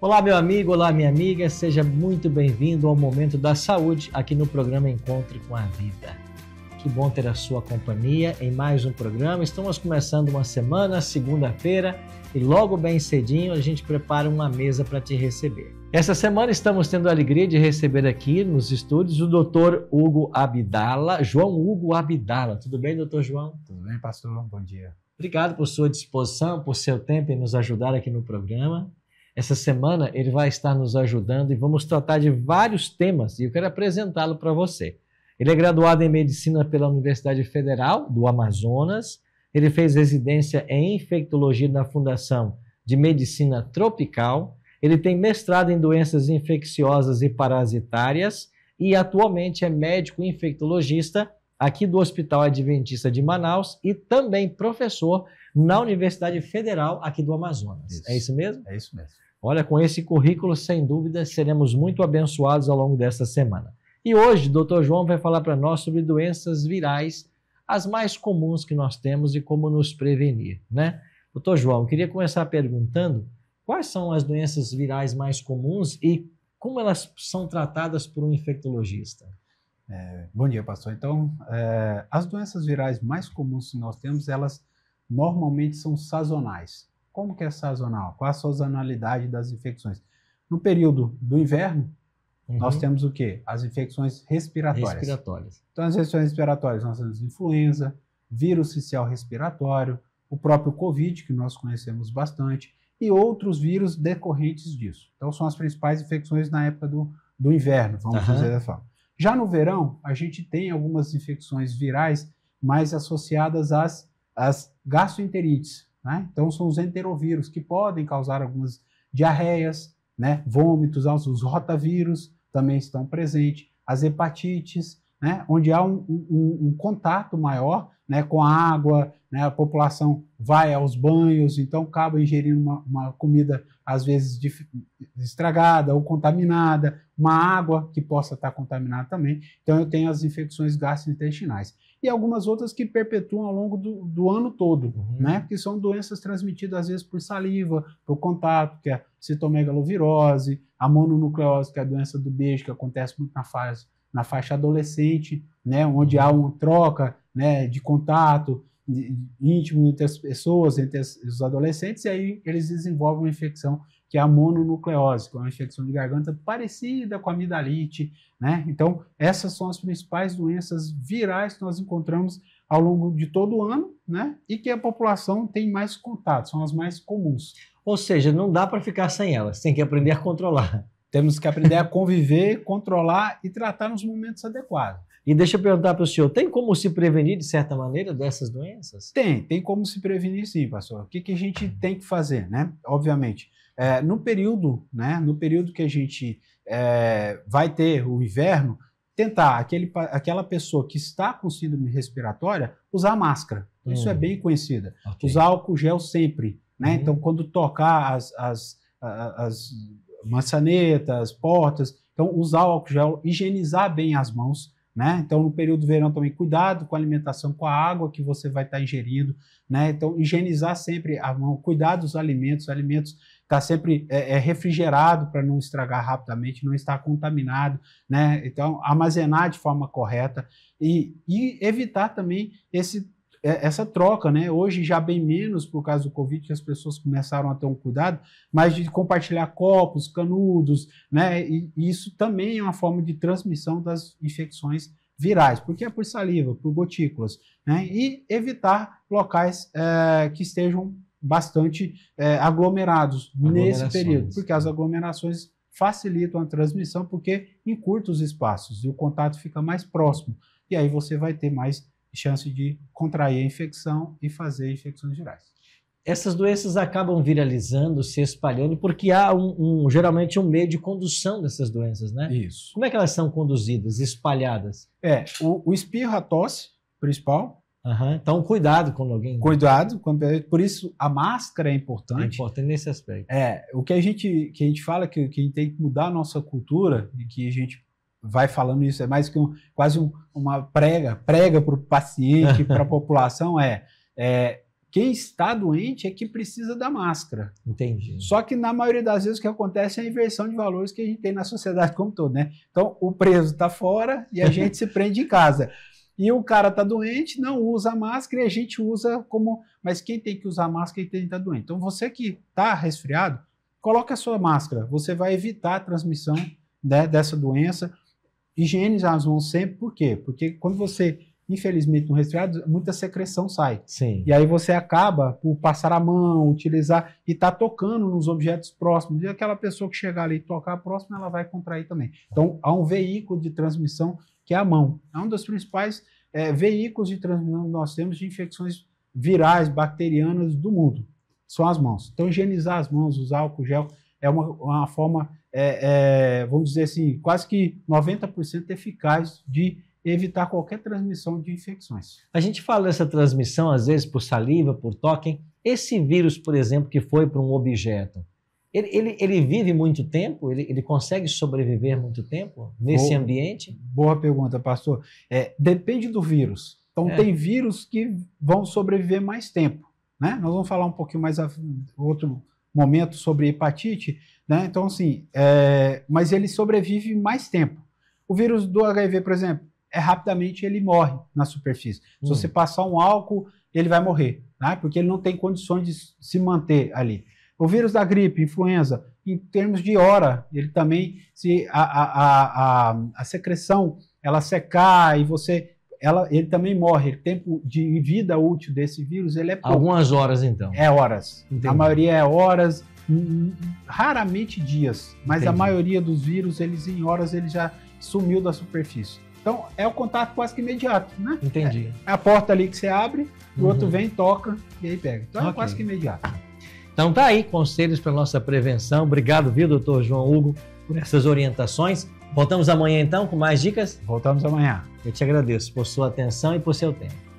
Olá, meu amigo, olá, minha amiga, seja muito bem-vindo ao Momento da Saúde, aqui no programa Encontre com a Vida. Que bom ter a sua companhia em mais um programa. Estamos começando uma semana, segunda-feira, e logo bem cedinho a gente prepara uma mesa para te receber. Essa semana estamos tendo a alegria de receber aqui nos estúdios o Dr. Hugo Abdala, João Hugo Abdala. Tudo bem, doutor João? Tudo bem, pastor? Bom dia. Obrigado por sua disposição, por seu tempo em nos ajudar aqui no programa. Essa semana ele vai estar nos ajudando e vamos tratar de vários temas e eu quero apresentá-lo para você. Ele é graduado em Medicina pela Universidade Federal do Amazonas, ele fez residência em Infectologia na Fundação de Medicina Tropical, ele tem mestrado em Doenças Infecciosas e Parasitárias e atualmente é médico infectologista aqui do Hospital Adventista de Manaus e também professor na Universidade Federal aqui do Amazonas. Isso. É isso mesmo? É isso mesmo. Olha, com esse currículo, sem dúvida, seremos muito abençoados ao longo desta semana. E hoje, o Dr. João vai falar para nós sobre doenças virais, as mais comuns que nós temos e como nos prevenir, né? Dr. João, eu queria começar perguntando quais são as doenças virais mais comuns e como elas são tratadas por um infectologista. Bom dia, pastor. Então, as doenças virais mais comuns que nós temos, elas normalmente são sazonais. Como que é sazonal? Qual a sazonalidade das infecções? No período do inverno, nós temos o quê? As infecções respiratórias. Então, as infecções respiratórias, nós temos influenza, vírus sincicial respiratório, o próprio Covid, que nós conhecemos bastante, e outros vírus decorrentes disso. Então, são as principais infecções na época do inverno, vamos dizer dessa forma. Já no verão, a gente tem algumas infecções virais mais associadas às gastroenterites, né? Então, são os enterovírus que podem causar algumas diarreias, né? Vômitos, os rotavírus também estão presentes, as hepatites, né? Onde há um contato maior, né? Com a água, né? A população vai aos banhos, então acaba ingerindo uma comida, às vezes, estragada ou contaminada, uma água que possa estar contaminada também. Então, eu tenho as infecções gastrointestinais. E algumas outras que perpetuam ao longo do ano todo, né? Que são doenças transmitidas, às vezes, por saliva, por contato, que é a citomegalovirose, a mononucleose, que é a doença do beijo, que acontece muito na faixa adolescente, né? Onde há uma troca, né, de contato íntimo entre as pessoas, entre os adolescentes, e aí eles desenvolvem uma infecção que é a mononucleose, que é uma infecção de garganta parecida com a amidalite, né? Então, essas são as principais doenças virais que nós encontramos ao longo de todo o ano, né? E que a população tem mais contato, são as mais comuns. Ou seja, não dá para ficar sem elas, tem que aprender a controlar. Temos que aprender a conviver, controlar e tratar nos momentos adequados. E deixa eu perguntar para o senhor, tem como se prevenir, de certa maneira, dessas doenças? Tem como se prevenir sim, pastor. O que a gente tem que fazer, né? Obviamente, no período que a gente vai ter o inverno, tentar aquela pessoa que está com síndrome respiratória usar máscara. Isso é bem conhecida. Okay. Usar álcool gel sempre, né? Então, quando tocar as maçanetas, portas, então usar o álcool gel, higienizar bem as mãos, né? Então, no período do verão também, cuidado com a alimentação, com a água que você vai estar ingerindo, né? Então, higienizar sempre a mão, cuidar dos alimentos está sempre refrigerado para não estragar rapidamente, não estar contaminado, né? Então, armazenar de forma correta e evitar também essa troca, né? Hoje já bem menos por causa do Covid, que as pessoas começaram a ter um cuidado, mas de compartilhar copos, canudos, né? E isso também é uma forma de transmissão das infecções virais, porque é por saliva, por gotículas, né? E evitar locais que estejam bastante aglomerados nesse período, porque as aglomerações facilitam a transmissão, porque encurtam os espaços e o contato fica mais próximo, e aí você vai ter mais chance de contrair a infecção e fazer infecções virais. Essas doenças acabam viralizando, se espalhando, porque há geralmente um meio de condução dessas doenças, né? Isso. Como é que elas são conduzidas, espalhadas? O espirro, a tosse, principal. Então, cuidado quando alguém... Cuidado, por isso a máscara é importante. É importante nesse aspecto. O que a gente fala que a gente tem que mudar a nossa cultura, e que a gente vai falando isso, é mais que quase uma prega para o paciente, para a população, quem está doente é que precisa da máscara. Entendi. Só que na maioria das vezes o que acontece é a inversão de valores que a gente tem na sociedade como um todo, né? Então o preso está fora e a gente se prende em casa. E o cara está doente, não usa a máscara e a gente usa como... Mas quem tem que usar a máscara é quem está doente. Então você que está resfriado, coloque a sua máscara. Você vai evitar a transmissão, né, dessa doença. Higienize as mãos sempre. Por quê? Porque quando você, infelizmente, no resfriado, muita secreção sai. Sim. E aí você acaba por passar a mão, utilizar e tá tocando nos objetos próximos. E aquela pessoa que chegar ali e tocar próximo, ela vai contrair também. Então, há um veículo de transmissão que é a mão. É um dos principais veículos de transmissão que nós temos de infecções virais, bacterianas do mundo. São as mãos. Então, higienizar as mãos, usar álcool gel, é uma forma, vamos dizer assim, quase que 90% eficaz de evitar qualquer transmissão de infecções. A gente fala dessa transmissão, às vezes, por saliva, por toque. Esse vírus, por exemplo, que foi para um objeto, ele vive muito tempo? Ele consegue sobreviver muito tempo nesse ambiente? Boa pergunta, pastor. Depende do vírus. Então, tem vírus que vão sobreviver mais tempo, né? Nós vamos falar um pouquinho mais outro momento sobre hepatite, né? Então, assim, mas ele sobrevive mais tempo. O vírus do HIV, por exemplo, rapidamente ele morre na superfície. Se você passar um álcool, ele vai morrer, né? Porque ele não tem condições de se manter ali. O vírus da gripe, influenza, em termos de hora, ele também, se a secreção ela secar e ele também morre. O tempo de vida útil desse vírus, ele é pouco. Algumas horas, então. É horas. Entendi. A maioria é horas, raramente dias, mas Entendi. A maioria dos vírus, eles em horas, ele já sumiu da superfície. Então, é o contato quase que imediato, né? Entendi. É a porta ali que você abre, o outro vem, toca e aí pega. Então, é quase que imediato. Então tá aí, conselhos para nossa prevenção. Obrigado, viu, doutor João Hugo, por essas orientações. Voltamos amanhã, então, com mais dicas? Voltamos amanhã. Eu te agradeço por sua atenção e por seu tempo.